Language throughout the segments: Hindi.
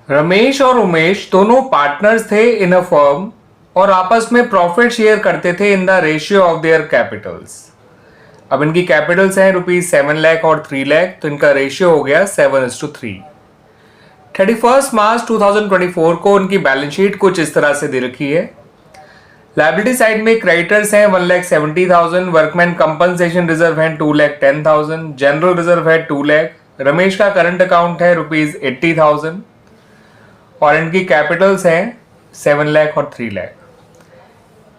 रमेश और उमेश दोनों पार्टनर्स थे इन अ फर्म और आपस में प्रॉफिट शेयर करते थे in the ratio of their Capitals. अब इनकी कैपिटल्स हैं ₹7 लाख और 3 लाख, तो इनका रेशियो हो गया 7:3। 31 मार्च 2024 को उनकी बैलेंस शीट कुछ इस तरह से दे रखी है। लायबिलिटी साइड में क्रेडिटर्स हैं 1,70,000, वर्कमैन कंपनसेशन रिजर्व है 2,10,000, जनरल रिजर्व है 2 लाख, रमेश का करंट अकाउंट है ₹80,000 और इनकी कैपिटल्स हैं 7 लाख और 3 लाख।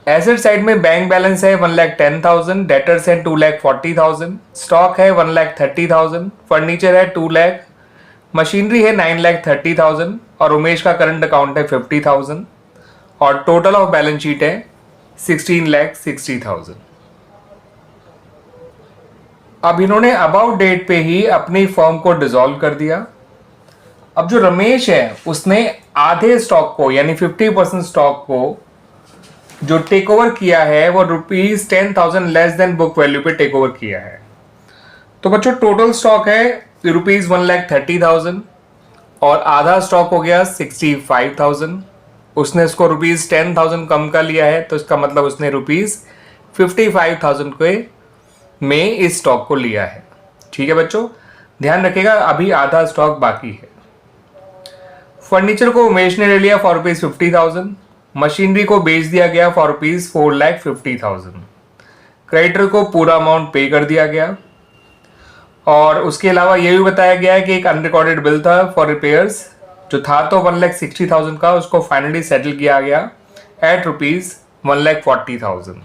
एसेट साइड में बैंक बैलेंस है 1,10,000, डेटर्स हैं 2,40,000, स्टॉक है 1,30,000, फर्नीचर है 2 लाख, मशीनरी है 9,30,000 और उमेश का करंट अकाउंट है 50,000 और टोटल ऑफ बैलेंस शीट है 16,60,000। अब इन्होंने अबाउट डेट पे ही अपनी फर्म को डिसॉल्व कर दिया। अब जो रमेश है उसने आधे स्टॉक को यानी 50% स्टॉक को जो टेक ओवर किया है वो ₹10,000 लेस देन बुक वैल्यू पे टेक ओवर किया है। तो बच्चों टोटल स्टॉक है ₹1,30,000 और आधा स्टॉक हो गया 65,000। उसने इसको ₹10,000 कम का लिया है, तो इसका मतलब उसने ₹55,000 के में इस स्टॉक को लिया है। ठीक है बच्चों, ध्यान रखिएगा अभी आधा स्टॉक बाकी है। फर्नीचर को उमेश ने ले लिया फॉर ₹50,000, मशीनरी को बेच दिया गया फॉर ₹4,50,000, क्रेडिटर को पूरा अमाउंट पे कर दिया गया और उसके अलावा यह भी बताया गया है कि एक अनरिकॉर्डेड बिल था फॉर रिपेयर्स जो था तो 1,60,000 का, उसको फाइनली सेटल किया गया एट ₹1,40,000।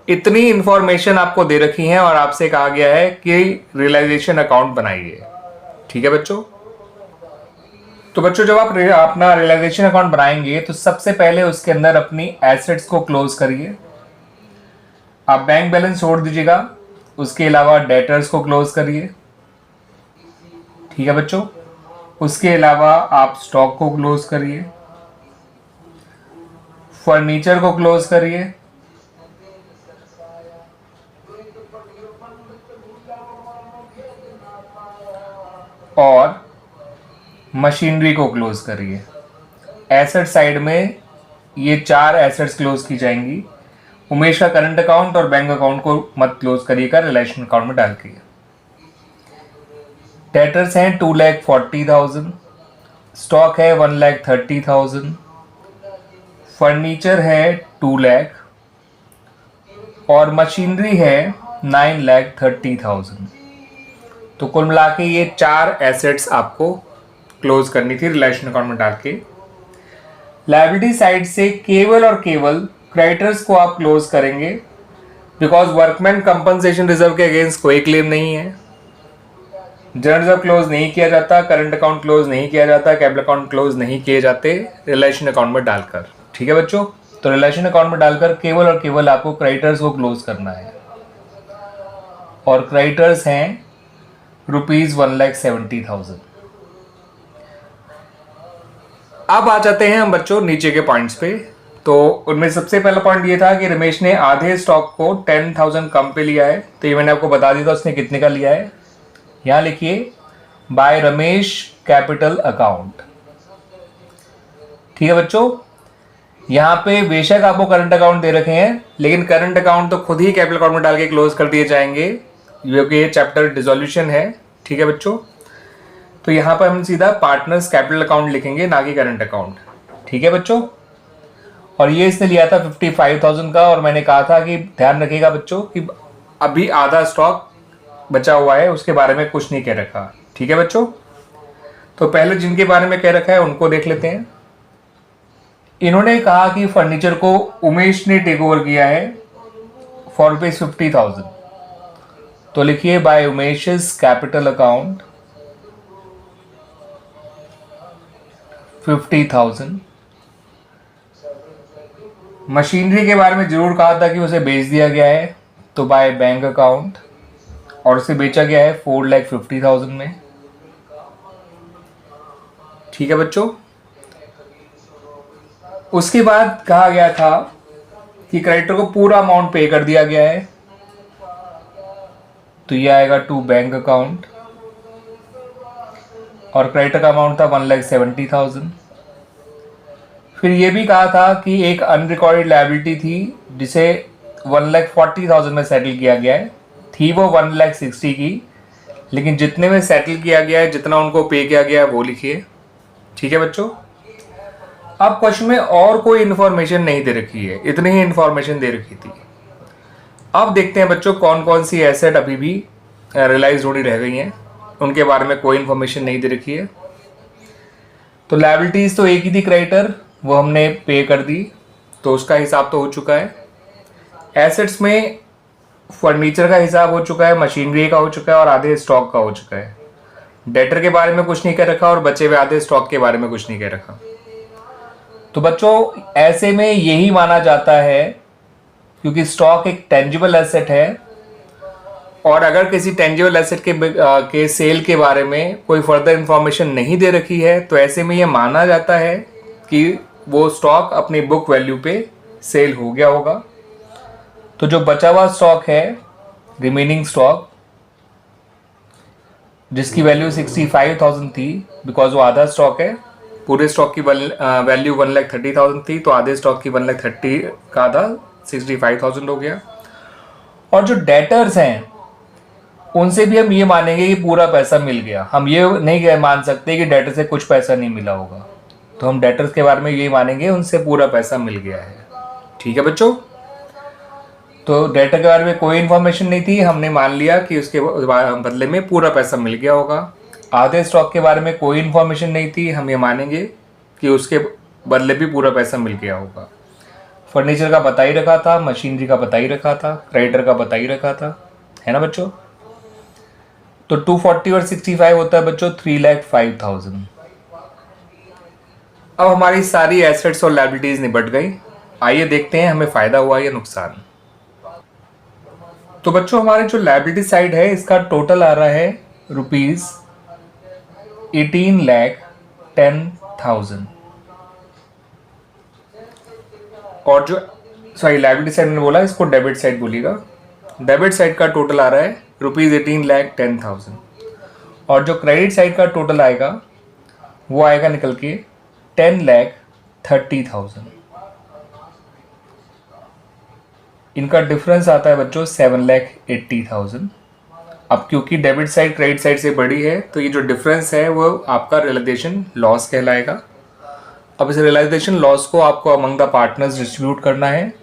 इतनी इंफॉर्मेशन आपको दे रखी है और आपसे कहा गया है कि रियलाइजेशन अकाउंट बनाइए। ठीक है बच्चों, तो बच्चों जब आप अपना रियलाइजेशन अकाउंट बनाएंगे तो सबसे पहले उसके अंदर अपनी एसेट्स को क्लोज करिए। आप बैंक बैलेंस छोड़ दीजिएगा, उसके अलावा डेटर्स को क्लोज करिए। ठीक है बच्चों, उसके अलावा आप स्टॉक को क्लोज करिए, फर्नीचर को क्लोज करिए और मशीनरी को क्लोज करिए। एसेट साइड में ये 4 एसेट्स क्लोज की जाएंगी। उमेश का करंट अकाउंट और बैंक अकाउंट को मत क्लोज करिएगा, रिलेशन अकाउंट में डाल के। डेटर्स हैं 2,40,000, स्टॉक है 1,30,000, फर्नीचर है 2 लाख और मशीनरी है 9,30,000। तो कुल मिला के ये 4 एसेट्स आपको क्लोज करनी थी रिलेशन अकाउंट में डाल के। लायबिलिटी साइड से केवल और केवल क्रेडिटर्स को आप क्लोज करेंगे बिकॉज वर्कमैन कंपनसेशन रिजर्व के अगेंस्ट कोई क्लेम नहीं है। जनरल रिजर्व क्लोज नहीं किया जाता, करंट अकाउंट क्लोज नहीं किया जाता, कैपिटल अकाउंट क्लोज नहीं किए जाते रिलेशन अकाउंट में डालकर। ठीक है बच्चों, तो रिलेशन अकाउंट में डालकर केवल और केवल आपको क्रेडिटर्स को क्लोज करना है और क्रेडिटर्स हैं ₹1,70,000। अब आ जाते हैं हम बच्चों नीचे के पॉइंट्स पे। तो उनमें सबसे पहला पॉइंट ये था कि रमेश ने आधे स्टॉक को 10,000 कम पे लिया है। तो ये मैंने आपको बता दिया था उसने कितने का लिया है। यहां लिखिए बाय रमेश कैपिटल अकाउंट। ठीक है बच्चों, यहां पे बेशक आपको करंट अकाउंट दे रखे हैं लेकिन करंट अकाउंट तो खुद ही कैपिटल अकाउंट में डाल के क्लोज कर दिए जाएंगे क्योंकि ये चैप्टर डिसोल्यूशन है। ठीक है बच्चों, तो यहां पर हम सीधा पार्टनर्स कैपिटल अकाउंट लिखेंगे ना कि करंट अकाउंट। ठीक है बच्चों, और ये इसने लिया था 55,000 का और मैंने कहा था कि ध्यान रखिएगा बच्चों कि अभी आधा स्टॉक बचा हुआ है, उसके बारे में कुछ नहीं कह रखा। ठीक है बच्चों, तो पहले जिनके बारे में कह रखा है उनको देख लेते हैं। इन्होंने कहा कि फर्नीचर को उमेश ने टेक ओवर किया है फॉर ₹50,000। तो लिखिए by Umesh capital account 50,000। Machinery के बारे में जरूर कहा था कि उसे बेच दिया गया है, तो बाय बैंक अकाउंट और उसे बेचा गया है 4,50,000 में। ठीक है बच्चों, उसके बाद कहा गया था कि क्रेडिटर को पूरा अमाउंट पे कर दिया गया है, तो ये आएगा टू बैंक अकाउंट। और क्रेडिटर का अमाउंट था 1,70,000। फिर ये भी कहा था कि एक अनरिकॉर्डेड लायबिलिटी थी जिसे 1,40,000 में सेटल किया गया है, थी वो 1,60,000 की, लेकिन जितने में सेटल किया गया है, जितना उनको पे किया गया है वो लिखिए। ठीक है बच्चों। अब क्वेश्चन में और कोई इन्फॉर्मेशन नहीं दे रखी है, इतनी ही इन्फॉर्मेशन दे रखी थी। अब देखते हैं बच्चों कौन कौन सी एसेट अभी भी रियलाइज होनी रह गई हैं, उनके बारे में कोई इन्फॉर्मेशन नहीं दे रखी है। तो लायबिलिटीज तो एक ही थी, क्रेडिटर, वो हमने पे कर दी, तो उसका हिसाब तो हो चुका है। एसेट्स में फर्नीचर का हिसाब हो चुका है, मशीनरी का हो चुका है और आधे स्टॉक का हो चुका है। डेटर के बारे में कुछ नहीं कह रखा और बचे हुए आधे स्टॉक के बारे में कुछ नहीं कह रखा। तो बच्चों ऐसे में यही माना जाता है, क्योंकि स्टॉक एक टेंजिबल एसेट है और अगर किसी टेंजिबल एसेट के सेल के बारे में कोई फर्दर इंफॉर्मेशन नहीं दे रखी है, तो ऐसे में यह माना जाता है कि वो स्टॉक अपनी बुक वैल्यू पे सेल हो गया होगा। तो जो बचा हुआ स्टॉक है, रिमेनिंग स्टॉक, जिसकी वैल्यू 65,000 थी, बिकॉज वो आधा स्टॉक है, पूरे स्टॉक की वैल्यू 1,30,000 थी, तो आधे स्टॉक की 1,30,000 का आधा 65,000 हो गया। और जो डेटर्स हैं उनसे भी हम ये मानेंगे कि पूरा पैसा मिल गया। हम ये नहीं मान सकते कि डेटर से कुछ पैसा नहीं मिला होगा, तो हम डेटर्स के बारे में ये मानेंगे उनसे पूरा पैसा मिल गया है। ठीक है बच्चों। तो डेटर के बारे में कोई इन्फॉर्मेशन नहीं थी, हमने मान लिया कि उसके बदले में पूरा पैसा मिल गया होगा। आधे स्टॉक के बारे में कोई इन्फॉर्मेशन नहीं थी, हम ये मानेंगे कि उसके बदले भी पूरा पैसा मिल गया होगा। फर्नीचर का बता ही रखा था, मशीनरी का बता ही रखा था, क्रेडिटर का बता ही रखा था, है ना बच्चों। तो 240 और 65 होता है बच्चों 3,05,000। अब हमारी सारी एसेट्स और लायबिलिटीज निपट गई। आइए देखते हैं हमें फायदा हुआ या नुकसान। तो बच्चों हमारे जो लायबिलिटी साइड है, इसका टोटल आ रहा है ₹18,10,000। और जो लायबिलिटी साइड मैंने बोला, इसको डेबिट साइड बोलिएगा। डेबिट साइड का टोटल आ रहा है ₹18,10,000। और जो क्रेडिट साइड का टोटल आएगा वो आएगा निकल के 10,30,000। इनका डिफरेंस आता है बच्चों 7,80,000। अब क्योंकि डेबिट साइड क्रेडिट साइड से बड़ी है, तो ये जो डिफरेंस है वो आपका रियलाइजेशन लॉस कहलाएगा। अब इस रियलाइजेशन लॉस को आपको अमंग द पार्टनर्स डिस्ट्रीब्यूट करना है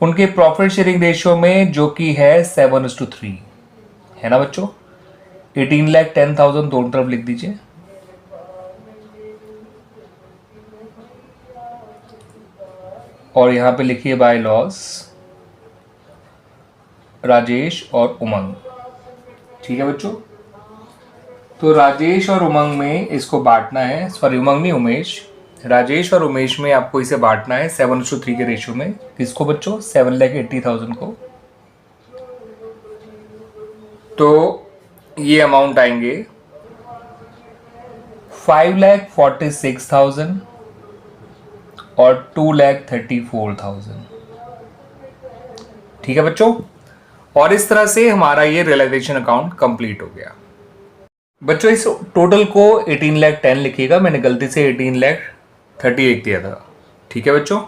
उनके प्रॉफिट शेयरिंग रेशियो में, जो कि है 7:3, है ना बच्चों। 18,10,000 दोनों तरफ लिख दीजिए। और यहां पे लिखिए बाय लॉस राजेश और उमंग। ठीक है बच्चों। तो राजेश और उमंग में इसको बांटना है, सॉरी उमंग नहीं उमेश, राजेश और उमेश में आपको इसे बांटना है 7:3 के रेशियो में। किसको बच्चों? 7,80,000 को। तो ये अमाउंट आएंगे 5,46,000 और 2,34,000। ठीक है बच्चों। और इस तरह से हमारा ये रियलाइजेशन अकाउंट कंप्लीट हो गया। बच्चों इस टोटल को 18,10,000 लिखिएगा, मैंने गलती से 18,38,000 दिया था। ठीक है बच्चों।